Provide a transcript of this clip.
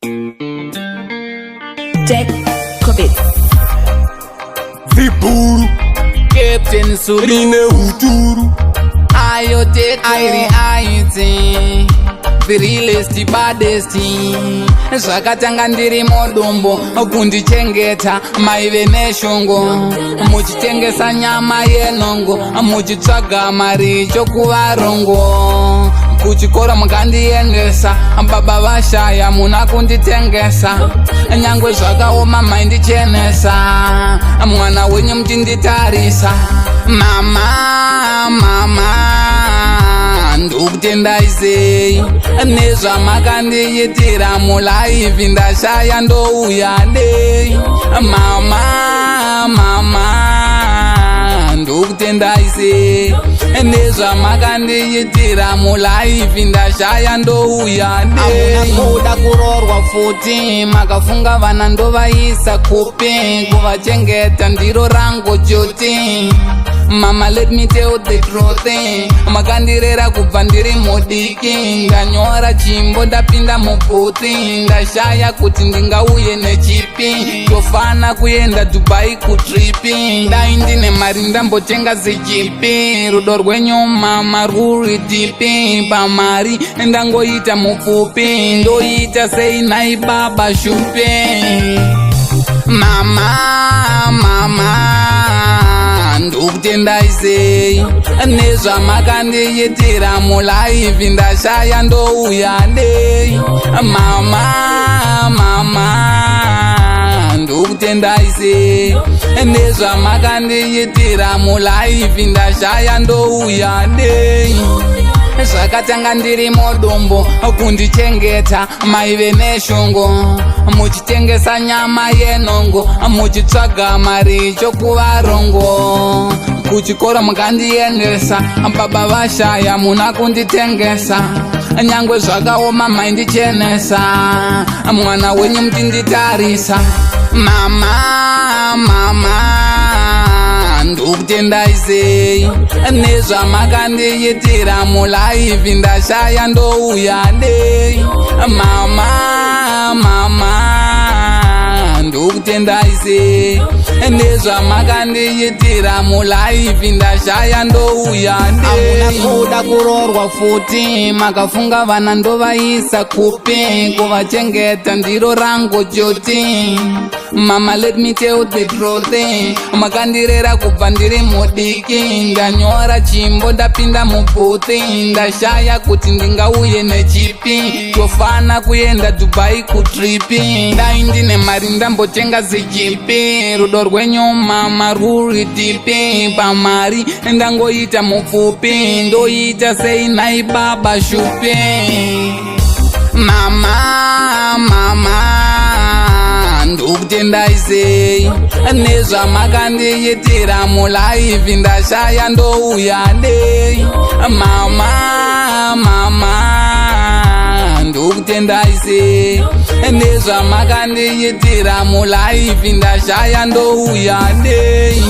Jack Covid Viburu Captain Sulu Rine Uturu Ayo take Airi Aiti The realest, the baddest Zvakatanga ndiri modumbo kundichengeta maive neshongo muchitengesa nyama yenongo muchitsvaga mari chokuvarongo kuchikora mukandiendesa baba vashaya muna kunditengesa nyangwe zvakaoma maindichenesa mwana wenyu muchinditarisa mama ndokutendai nezvamakandiitira mulaivi ndashaya ndouya dei mama ndokutendai nezvamakandiitira mulaivi ndashaya ndouya dei amuna kuda kurorwa futi makafunga vana ndovaisa kupi kuvachengeta ndiro rangu joti Mama, let me tell the truth. Makandirera kubva ndiri mudiki ndanyora chimbo ndapinda muputi ndashaya kuti ndingauye nechipi tofana kuenda Dubai kutripi dai ndine mari ndambotenga zichipi rudo rwenyu mama ruri tipi pamari ndangoita mupfupi ndoita sei nai baba shupe mama ndokutendai nezvamakandiitira mulaivi ndashaya ndouya dei mama ndokutendai nezvamakandiitira mulaivi ndashaya ndouya dei zvakatanga ndiri modumbo kundichengeta maive neshongo muchitengesa nyama yenongo muchitsvaga mari chokuvarongo kuchikora mukandiendesa baba vashaya muna kunditengesa nyangwe zvakaoma maindichenesa mwana wenyu muchinditarisa mama ndokutendai nezvamakandiitira mulaivi ndashaya ndouya dei mama ndokutendai nezvamakandiitira mulaivi ndashaya ndouya dei amuna kuda kurorwa futi makafunga vana ndovaisa kupi kuvachengeta ndiro rangu joti Mama, let me tell the truth. Makandirera kubva ndiri mudiki ndanyora chimbo ndapinda muputi ndashaya kuti ndingauye nechipi tofana kuenda Dubai kutripi dai ndine mari ndambotenga zichipi rudo rwenyu mama ruri tipi pamari ndangoita mupfupi ndoita sei nai baba shupe mama ndokutendai nezvamakandiitira mulaivi ndashaya ndouya dei mama ndokutendai nezvamakandiitira mulaivi ndashaya ndouya dei